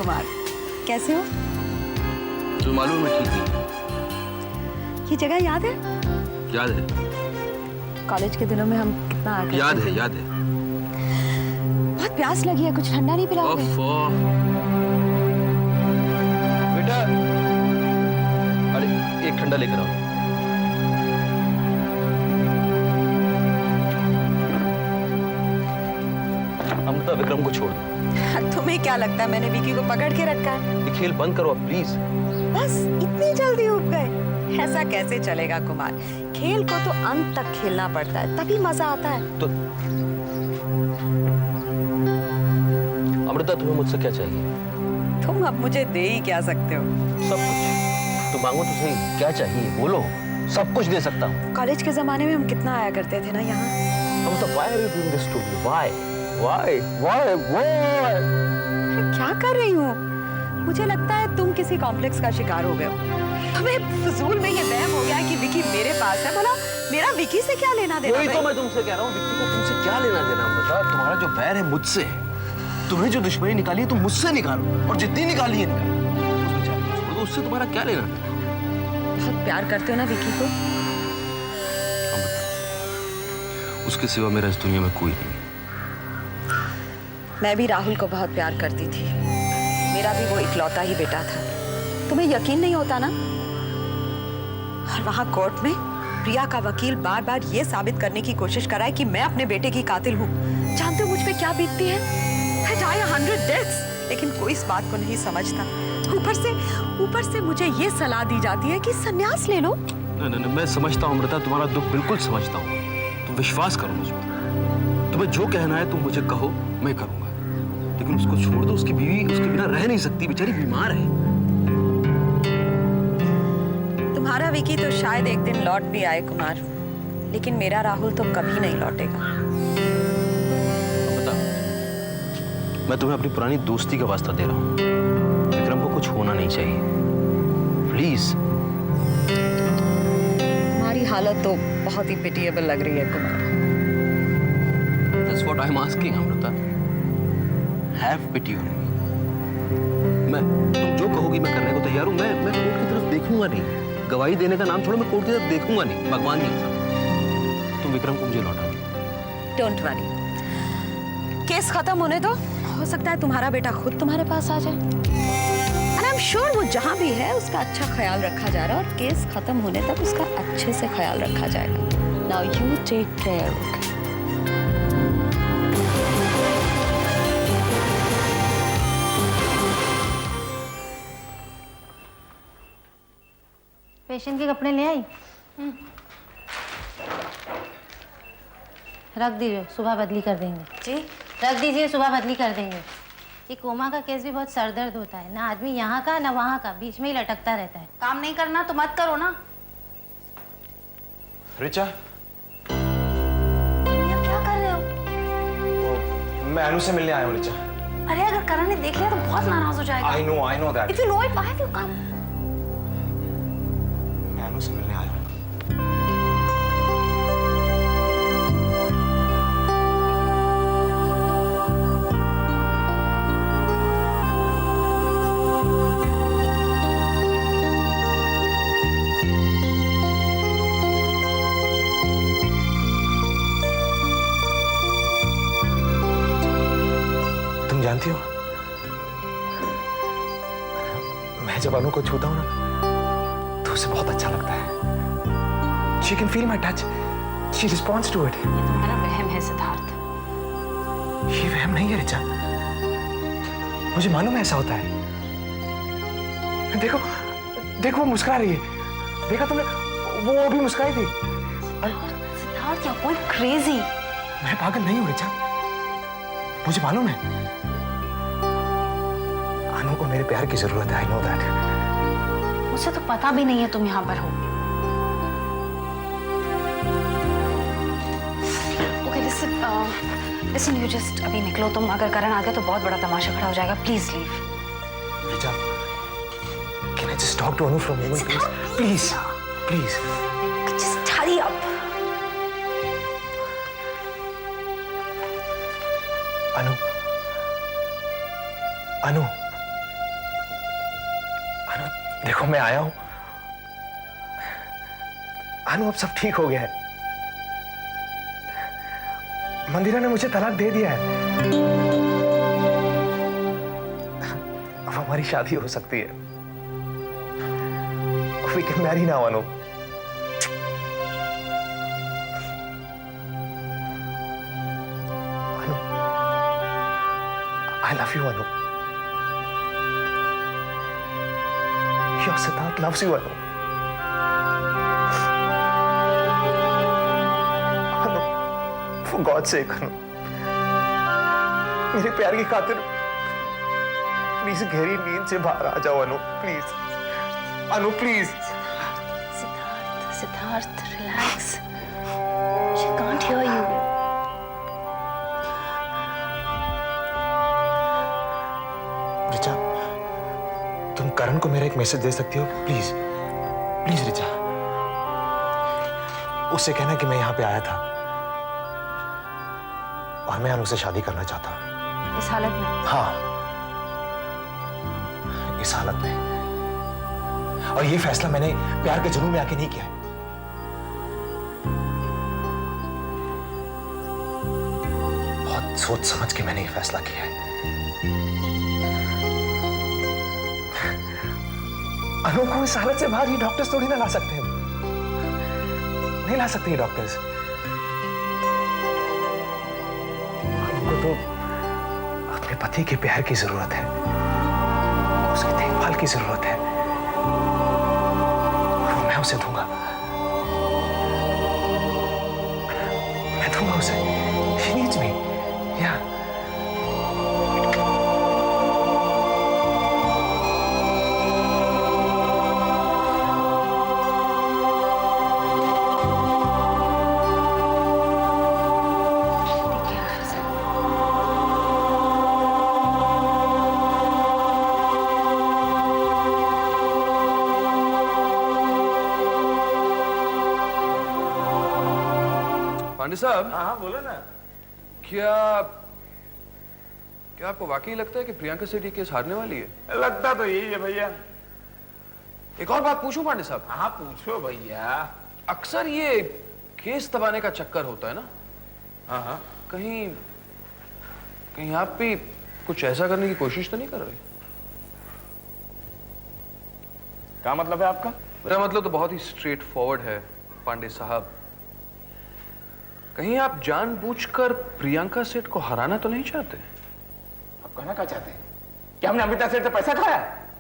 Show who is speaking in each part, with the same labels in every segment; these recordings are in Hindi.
Speaker 1: कुमार, कैसे हो?
Speaker 2: जो मालूम है ठीक नहीं।
Speaker 1: ये जगह याद है?
Speaker 2: याद है।
Speaker 1: कॉलेज के दिनों में हम कितना आया करते थे।
Speaker 2: याद है, याद है।
Speaker 1: बहुत प्यास लगी है, कुछ ठंडा नहीं पिलाओगे?
Speaker 2: बेटा, अरे एक ठंडा लेकर आओ। अमृता, विक्रम को छोड़ दो।
Speaker 1: तुम्हें क्या लगता है मैंने विकी को पकड़ के रखा है?
Speaker 2: ये खेल बंद करो प्लीज।
Speaker 1: बस इतनी जल्दी उब गए? ऐसा कैसे चलेगा कुमार? खेल को तो अंत तक खेलना पड़ता है, तभी मजा आता है।
Speaker 2: तो अमृता, तुम्हें मुझसे क्या चाहिए?
Speaker 1: तुम अब मुझे दे ही क्या सकते हो?
Speaker 2: सब कुछ। तो मांगो तो सही, क्या चाहिए बोलो, सब कुछ दे सकता हूँ।
Speaker 1: कॉलेज के जमाने में हम कितना आया करते थे ना यहाँ।
Speaker 2: Amrita, why are you doing this to me? Why?
Speaker 1: क्या कर रही हूँ? मुझे लगता है तुम किसी कॉम्प्लेक्स का शिकार हो गए हो। तुम्हें फजूल में ये वहम हो गया कि विकी मेरे पास है। बोला मेरा विकी से क्या लेना देना?
Speaker 2: वही तो मैं तुमसे कह रहा हूँ, विक्की को तुमसे क्या लेना देना? अमृता, तुम्हारा जो बैर है मुझसे, तुम्हें जो दुश्मनी निकाली है तुम मुझसे निकालो, और जितनी निकाली है निकालो, तो उससे तुम्हारा क्या लेना देना?
Speaker 1: बहुत प्यार करते हो ना विकी को?
Speaker 2: अमृता, उसके सिवा मेरा इस दुनिया में कोई नहीं।
Speaker 1: मैं भी राहुल को बहुत प्यार करती थी। मेरा भी वो इकलौता ही बेटा था। तुम्हें यकीन नहीं होता ना? और वहां कोर्ट में प्रिया का वकील बार बार ये साबित करने की कोशिश कर रहा है कि मैं अपने बेटे की कातिल हूँ। जानते हो मुझ पे क्या बीतती है? I die 100 deaths, लेकिन कोई इस बात को नहीं समझता। ऊपर से मुझे ये सलाह दी जाती है कि संन्यास ले लो।
Speaker 2: नहीं, मैं समझता हूँ अमृता, तुम्हारा दुख बिल्कुल समझता हूँ। तुम विश्वास करो मुझ पर। तुम्हें जो कहना है तुम मुझे कहो, मैं करूंगा। लेकिन उसको छोड़ दो, उसकी बीवी उसके बिना रह नहीं सकती, बेचारी बीमार है।
Speaker 1: तुम्हारा विकी तो शायद एक दिन लौट भी आए कुमार, लेकिन मेरा राहुल तो कभी नहीं लौटेगा।
Speaker 2: बता, मैं तुम्हें अपनी पुरानी दोस्ती का वास्ता दे रहा हूँ। विक्रम को कुछ होना नहीं चाहिए, प्लीज।
Speaker 1: तुम्हारी हालत तो बहुत ही पिटिएबल लग रही है Kumar.
Speaker 2: That's what I'm asking, Amrita. Have pity on me। तुम जो कहोगी मैं करने को तैयार हूँ। मैं कोर्ट की तरफ देखूंगा नहीं। गवाही देने का नाम छोड़ो, मैं कोर्ट की तरफ देखूंगा नहीं, भगवान जी का। तुम विक्रम को मुझे लौटा दो।
Speaker 1: डोंट वरी, केस खत्म होने दो। हो सकता है तुम्हारा बेटा खुद तुम्हारे पास आ जाए। And I'm sure वो जहाँ भी है उसका अच्छा ख्याल रखा जा रहा है, और केस खत्म होने तक उसका अच्छे से ख्याल रखा जाएगा। Now you take care।
Speaker 3: Patient के कपड़े ले आई? रख दीजिए, सुबह बदली कर देंगे।
Speaker 1: जी
Speaker 3: रख दीजिए, सुबह बदली कर देंगे। ये कोमा का केस भी बहुत सरदर्द होता है ना, आदमी यहाँ का ना वहाँ का, बीच में ही लटकता रहता है।
Speaker 4: काम नहीं करना तो मत करो ना।
Speaker 5: रिचा,
Speaker 4: क्या कर रहे हो?
Speaker 5: मैं अनु से मिलने आया हूँ रिचा।
Speaker 4: अरे अगर करण ने देख लिया तो बहुत नाराज हो जाएगा।
Speaker 5: I know that।
Speaker 4: If you know it, why have you come?
Speaker 5: मैं अनु से मिलने आया हूँ। तुम जानती हो, मैं जब अनु को छूता हूँ ना तो उसे बहुत अच्छा लगता है। She can feel my touch. She responds to it.
Speaker 4: ये तुम्हारा वहम है सिद्धार्थ।
Speaker 5: ये वहम नहीं है रिचा, मुझे मालूम है ऐसा होता है। देखो देखो वो मुस्कुरा रही है, देखा तुमने? वो अभी मुस्कुराई थी।
Speaker 4: Siddharth, you're going crazy।
Speaker 5: मैं पागल नहीं हूँ रिचा, मुझे मालूम है अनु को मेरे प्यार की जरूरत है। I know that।
Speaker 4: मुझे तो पता भी नहीं है तुम यहाँ पर हो। Okay, listen, you just अभी निकलो तुम। अगर करण आ गया तो बहुत बड़ा तमाशा खड़ा हो जाएगा। Please leave।
Speaker 5: Richa, can I just talk to Anu for a moment, please? Please, please।
Speaker 4: Just hurry up।
Speaker 5: अनु, अनु, देखो मैं आया हूं। अनु अब सब ठीक हो गया है। मंदिरा ने मुझे तलाक दे दिया है। अब हमारी शादी हो सकती है। We can marry now, Anu. Anu, I love you, Anu. Your Siddharth loves you, Anu. Anu, for God's sake, अनु, मेरे प्यार की खातिर प्लीज गहरी नींद से बाहर आ जाओ, Anu, please. Anu, please.
Speaker 4: Siddharth, Siddharth, relax. She can't hear you.
Speaker 5: Richa, तुम करण को मेरा एक मैसेज दे सकती हो, प्लीज? प्लीज रिचा, उससे कहना कि मैं यहां पे आया था और मैं अनु से शादी करना चाहता हूं।
Speaker 4: इस हालत में?
Speaker 5: हाँ, इस हालत में। और ये फैसला मैंने प्यार के जुनून में आके नहीं किया है। बहुत सोच समझ के मैंने ये फैसला किया है। अनु को इस हालत से बाहर ये डॉक्टर्स थोड़ी ना ला सकते हैं। नहीं ला सकते ये डॉक्टर्स। अनु को तो अपने पति के प्यार की जरूरत है, उसकी देखभाल की जरूरत है। मैं उसे दूंगा, मैं दूंगा उसे। She needs me. Yeah.
Speaker 2: Pandey साहब,
Speaker 5: हाँ बोलो ना।
Speaker 2: क्या क्या आपको वाकई लगता है कि प्रियंका सेठी केस हारने वाली है?
Speaker 6: लगता तो यही है भैया।
Speaker 2: एक और बात पूछूं पांडे साहब?
Speaker 6: हाँ पूछो भैया।
Speaker 2: अक्सर ये केस दबाने का चक्कर होता है ना।
Speaker 6: हाँ।
Speaker 2: कहीं कहीं आप भी कुछ ऐसा करने की कोशिश तो नहीं कर रहे?
Speaker 6: क्या मतलब है आपका?
Speaker 2: मेरा मतलब तो बहुत ही स्ट्रेट फॉरवर्ड है पांडे साहब। कहीं आप जानबूझकर प्रियंका सेठ को हराना तो नहीं चाहते?
Speaker 6: आप कहना क्या चाहते हैं? क्या हमने अमिता सेठ से पैसा खाया?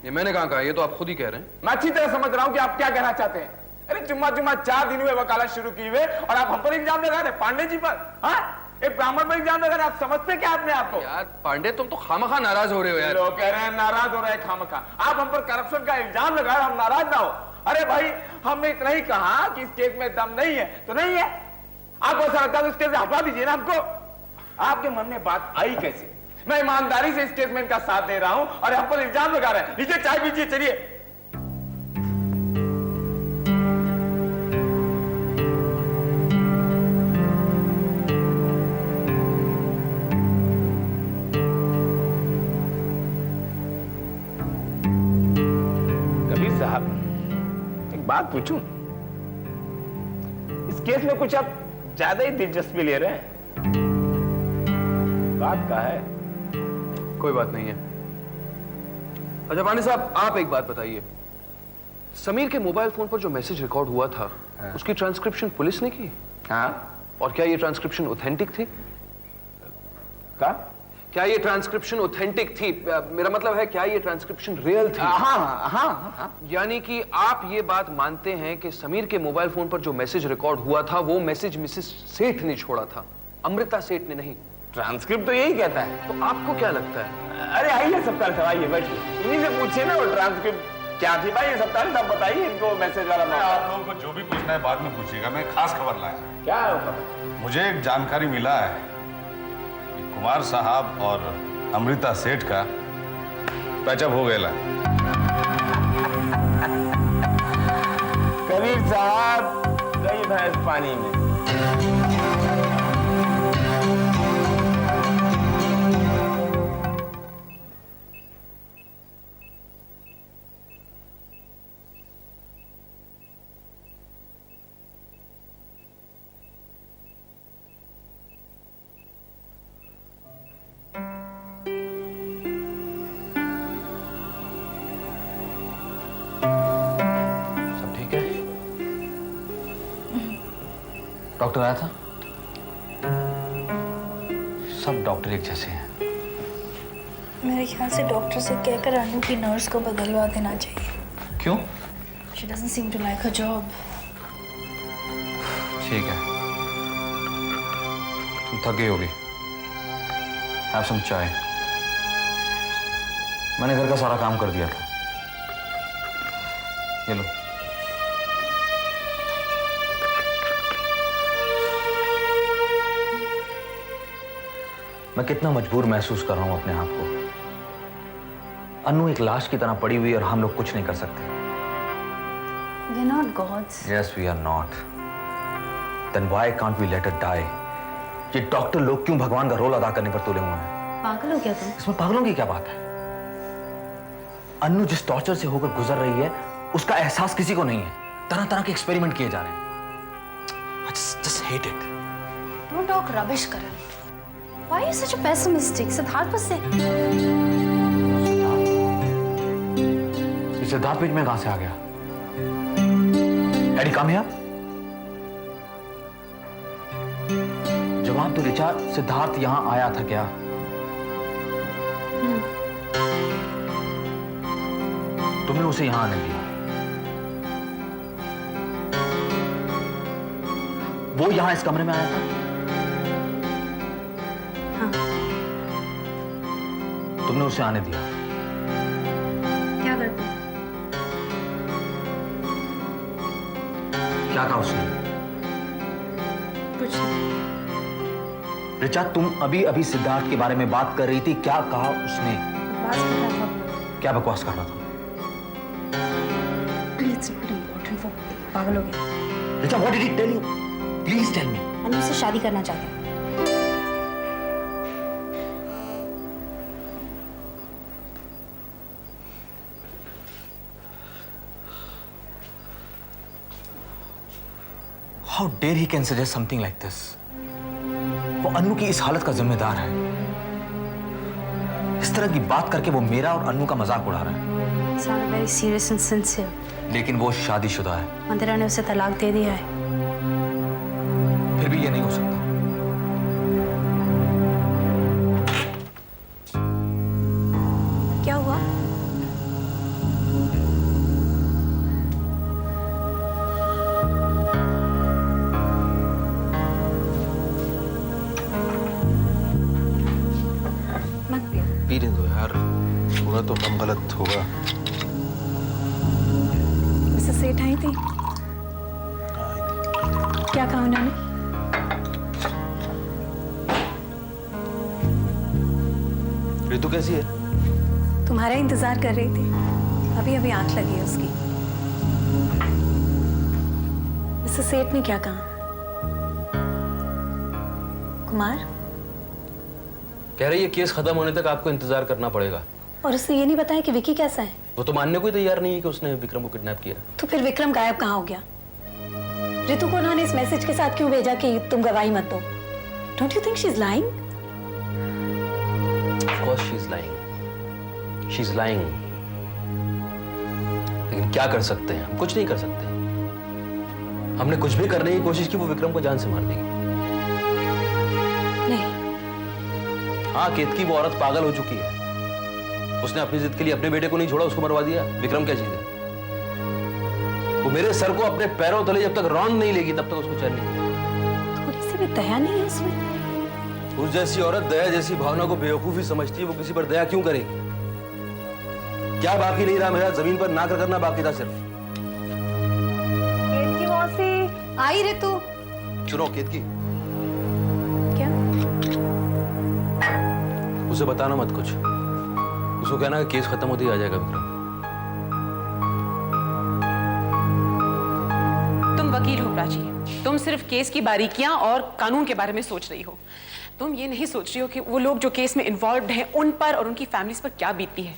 Speaker 2: ये मैंने कहाँ कहा, ये तो आप खुद ही कह रहे हैं।
Speaker 6: मैं अच्छी तरह समझ रहा हूँ कि आप क्या कहना चाहते हैं। अरे जुम्मा 4 दिन हुए वकालत शुरू की हुए और आप हम पर इल्जाम लगा रहे, पांडे जी पर। हाँ, एक ब्राह्मण पर इल्जाम लगा रहे। आप समझते क्या अपने आप को?
Speaker 2: यार पांडे, तुम तो खामखा नाराज हो रहे हो यार।
Speaker 6: लोग कह रहे हैं नाराज हो रहे हैं खामखा। आप हम पर करप्शन का इल्जाम लगा रहे, हम नाराज ना हो। अरे भाई, हमने इतना ही कहा कि इस केस में दम नहीं है तो नहीं है। आपको ऐसा लगता है तो इस केस से हटा दीजिए ना हमको। आपके मन में बात आई कैसे? मैं ईमानदारी से इस केस में इनका साथ दे रहा हूं और हम पर इल्जाम लगा रहे हैं। लीजिए चाय पीजिए, चलिए। कबीर साहब, एक बात पूछूं? इस केस में कुछ आप ज्यादा ही दिलचस्पी ले रहे हैं। बात क्या है?
Speaker 2: कोई बात नहीं है। अच्छा पांडे साहब, आप एक बात बताइए, समीर के मोबाइल फोन पर जो मैसेज रिकॉर्ड हुआ था, उसकी ट्रांसक्रिप्शन पुलिस ने की?
Speaker 6: हाँ?
Speaker 2: और क्या ये ट्रांसक्रिप्शन ऑथेंटिक थी? क्या ये ट्रांसक्रिप्शन ऑथेंटिक थी? मेरा मतलब है, क्या ये ट्रांसक्रिप्शन रियल थी?
Speaker 6: हाँ।
Speaker 2: यानी कि आप ये बात मानते हैं कि समीर के मोबाइल फोन पर जो मैसेज रिकॉर्ड हुआ था, वो मैसेज मिसेस सेठ ने छोड़ा था, अमृता सेठ ने नहीं?
Speaker 6: ट्रांसक्रिप्ट तो यही कहता है।
Speaker 2: तो आपको क्या लगता है?
Speaker 6: अरे आइए सप्ताह साहब, आइए बैठिए। इन्हीं से पूछिए ना वो ट्रांसक्रिप्ट क्या थी। भाई सप्ताह साहब बताइए इनको मैसेज वाला।
Speaker 7: आप लोगों को जो भी पूछना है बाद में पूछिएगा। मैं खास खबर लाया।
Speaker 6: क्या है वो?
Speaker 7: मुझे एक जानकारी मिला है कि कुमार साहब और अमृता सेठ का पैचअप हो गया।
Speaker 6: कबीर साहब गई भैंस पानी में।
Speaker 5: डॉक्टर आया था? सब डॉक्टर एक जैसे हैं।
Speaker 8: मेरे ख्याल से डॉक्टर से कहकर अनु की नर्स को बदलवा देना चाहिए।
Speaker 5: क्यों?
Speaker 8: She doesn't seem to like her job.
Speaker 5: ठीक है, तुम थक गई होगी। Have some चाय। मैंने घर का सारा काम कर दिया था। ये लो। मैं कितना मजबूर महसूस कर रहा हूं अपने आप को। अनु एक लाश की तरह पड़ी हुई है और हम लोग कुछ नहीं कर सकते।
Speaker 4: We're not gods.
Speaker 5: Yes, we are not. Then why can't we let her die? ये डॉक्टर लोग क्यों भगवान का रोल अदा करने पर तुले हुए हैं?
Speaker 3: पागल हो क्या तुम?
Speaker 5: इसमें पागलों की क्या बात है? अनु जिस टॉर्चर से होकर गुजर रही है, उसका एहसास किसी को नहीं है। तरह तरह के एक्सपेरिमेंट किए जा रहे हैं। I just hate it.
Speaker 4: Don't talk rubbish, Karan. Why are you such a pessimistic? Siddharth बस से
Speaker 5: सिद्धार्थ बीच में कहां से आ गया? Eddie come here. जवाब तो रिचा, सिद्धार्थ यहां आया था क्या? तुमने उसे यहां आने दिया? वो यहां इस कमरे में आया था?
Speaker 4: हाँ।
Speaker 5: तुमने उसे आने दिया?
Speaker 4: क्या करते?
Speaker 5: क्या कहा उसने?
Speaker 4: कुछ नहीं।
Speaker 5: रिचा, तुम अभी अभी सिद्धार्थ के बारे में बात कर रही थी, क्या कहा उसने?
Speaker 4: बकवास कर रहा था।
Speaker 5: क्या बकवास कर रहा था?
Speaker 4: It's not important. वो पागल हो गया।
Speaker 5: Richa, what did he tell you? Please tell me.
Speaker 4: अनु से शादी करना चाहते हैं।
Speaker 5: How dare he can suggest something like this? वो अनु की इस हालत का जिम्मेदार है। इस तरह की बात करके वो मेरा और अनु का मजाक उड़ा रहा है।
Speaker 4: Sound very serious and sincere.
Speaker 5: लेकिन वो शादीशुदा है।
Speaker 4: मंदिरा ने उसे तलाक दे दिया है।
Speaker 5: फिर भी ये नहीं हो सकता।
Speaker 4: क्या हुआ? मत पियो।
Speaker 2: पीने दो यार, थोड़ा तो कम गलत होगा।
Speaker 8: मिसेस सेठ आई थी? क्या कहा उन्होंने?
Speaker 2: ऋतु कैसी है?
Speaker 8: तुम्हारा इंतजार कर रही थी। अभी अभी आंख लगी है उसकी। मिसेस सेठ ने क्या कहा? कुमार?
Speaker 2: कह रही है केस खत्म होने तक आपको इंतजार करना पड़ेगा।
Speaker 8: और उसने ये नहीं बताया कि विकी कैसा है?
Speaker 2: वो तो मानने को ही तैयार नहीं है कि उसने विक्रम को किडनैप किया।
Speaker 8: तो फिर विक्रम गायब कहाँ हो गया? ऋतु को उन्होंने इस मैसेज के साथ क्यों भेजा कि तुम गवाही मत दो? Don't you think she is lying?
Speaker 2: Of course she is lying. She is lying. लेकिन क्या कर सकते हैं? हम कुछ नहीं कर सकते। हमने कुछ भी करने की कोशिश की, वो विक्रम को जान से मार देगी।
Speaker 8: नहीं।
Speaker 2: हाँ केतकी, वो औरत पागल हो चुकी है। उसने अपनी जिद के लिए अपने बेटे को नहीं छोड़ा, उसको मरवा दिया। विक्रम क्या चीज है? वो मेरे सर को अपने पैरों तले जब तक रौंद नहीं लेगी तब तक उसको चैन नहीं।
Speaker 8: थोड़ी सी भी दया नहीं है उसमें?
Speaker 2: उस जैसी औरत दया जैसी भावना को बेवकूफी समझती है, वो किसी पर दया क्यों करेगी? क्या बाकी नहीं रहा मेरा? जमीन पर नाक रगड़ना बाकी था सिर्फ।
Speaker 8: केतकी मौसी आई ऋतु।
Speaker 2: सुनो केतकी,
Speaker 8: क्या?
Speaker 2: उसे बताना मत कुछ। उसको कहना कि केस खत्म होते ही आ जाएगा विक्रम।
Speaker 9: तुम वकील हो प्राची, तुम सिर्फ केस की बारीकियां और कानून के बारे में सोच रही हो। तुम ये नहीं सोच रही हो कि वो लोग जो केस में इन्वॉल्व हैं उन पर और उनकी फैमिलीज पर क्या बीतती है।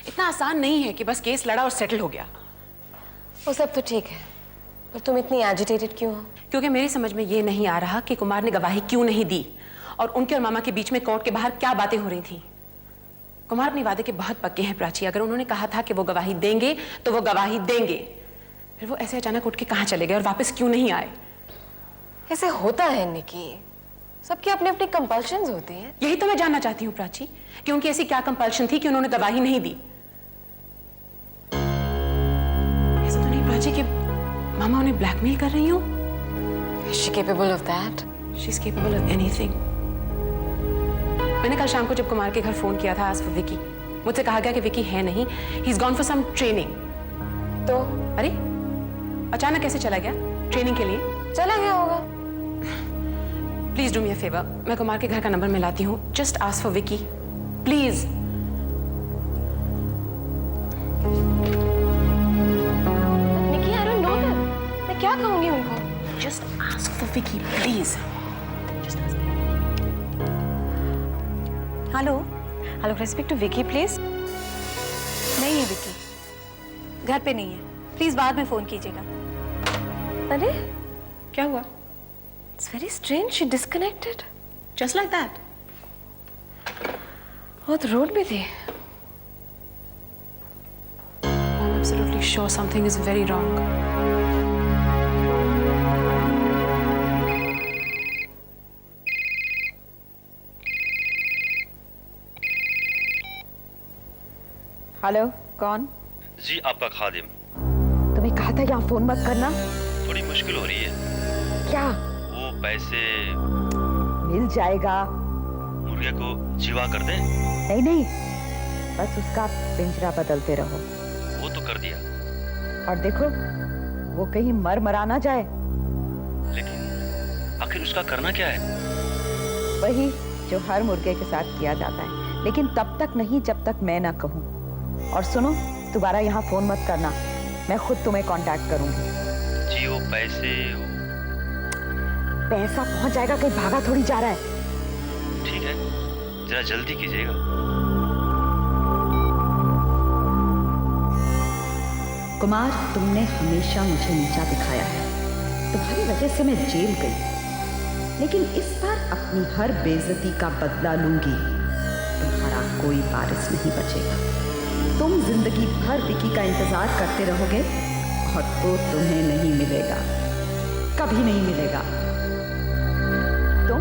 Speaker 9: इतना आसान नहीं है कि बस केस लड़ा और सेटल हो गया।
Speaker 10: वो सब तो ठीक है, पर तुम इतनी एजिटेटेड क्यों हो?
Speaker 9: क्योंकि मेरी समझ में ये नहीं आ रहा कि कुमार ने गवाही क्यों नहीं दी और उनके और मामा के बीच में कोर्ट के बाहर क्या बातें हो रही थी। कुमार अपने वादे के बहुत पक्के हैं प्राची। अगर उन्होंने कहा था कि वो गवाही देंगे तो वो गवाही देंगे। फिर वो ऐसे अचानक उठ के कहाँ चले गए और वापस क्यों नहीं आए?
Speaker 10: ऐसे होता है निकी, सबके अपने अपने कंपल्शंस होते हैं।
Speaker 9: यही तो मैं जानना चाहती हूँ प्राची, कि उनकी ऐसी क्या कंपल्शन थी कि उन्होंने गवाही नहीं दी। ऐसा तो नहीं प्राची कि मामा उन्हें ब्लैकमेल कर रही हो?
Speaker 10: Is she capable of that?
Speaker 9: She's capable of anything. मैंने कल शाम को जब कुमार के घर फोन किया था आज फॉर विकी, मुझसे कहा गया कि विकी है नहीं, he is gone for some training.
Speaker 10: तो
Speaker 9: अरे अचानक कैसे चला गया ट्रेनिंग के लिए?
Speaker 10: चला गया होगा।
Speaker 9: Please do me a favour, मैं कुमार के घर का नंबर मिलाती हूँ, just ask for Vicky please.
Speaker 10: Nikki, I don't know them. मैं क्या कहूंगी उनको?
Speaker 9: Just ask for Vicky please.
Speaker 8: Hello.
Speaker 10: Hello, respect to Vicky please.
Speaker 8: नहीं है विकी, घर पे नहीं है, प्लीज बाद में फोन कीजिएगा।
Speaker 10: अरे
Speaker 9: क्या हुआ?
Speaker 10: It's very strange, she disconnected
Speaker 9: just like that.
Speaker 10: वो तो रोड पे थी।
Speaker 9: I'm absolutely sure something is very wrong.
Speaker 1: Hello, कौन?
Speaker 11: जी आपका खादिम।
Speaker 1: तुम्हें कहा था यहाँ फोन मत करना।
Speaker 11: थोड़ी मुश्किल हो रही है।
Speaker 1: क्या?
Speaker 11: वो पैसे
Speaker 1: मिल जाएगा।
Speaker 11: मुर्गे को जीवा कर दें?
Speaker 1: नहीं नहीं, बस उसका पिंजरा बदलते रहो।
Speaker 11: वो तो कर दिया।
Speaker 1: और देखो वो कहीं मर मरा ना जाए।
Speaker 11: लेकिन आखिर उसका करना क्या है?
Speaker 1: वही जो हर मुर्गे के साथ किया जाता है, लेकिन तब तक नहीं जब तक मैं ना कहूँ। और सुनो, दोबारा यहाँ फोन मत करना, मैं खुद तुम्हें कांटेक्ट करूंगी।
Speaker 11: जी वो
Speaker 1: पैसा पहुंच जाएगा, कहीं भागा थोड़ी जा रहा है।
Speaker 11: ठीक है, जरा जल्दी कीजिएगा।
Speaker 1: कुमार, तुमने हमेशा मुझे नीचा दिखाया है, तुम्हारी वजह से मैं जेल गई, लेकिन इस बार अपनी हर बेइज्जती का बदला लूंगी। तुम्हारा कोई वारिस नहीं बचेगा। तुम जिंदगी भर विकी का इंतजार करते रहोगे और वो तुम्हें नहीं मिलेगा, कभी नहीं मिलेगा। तुम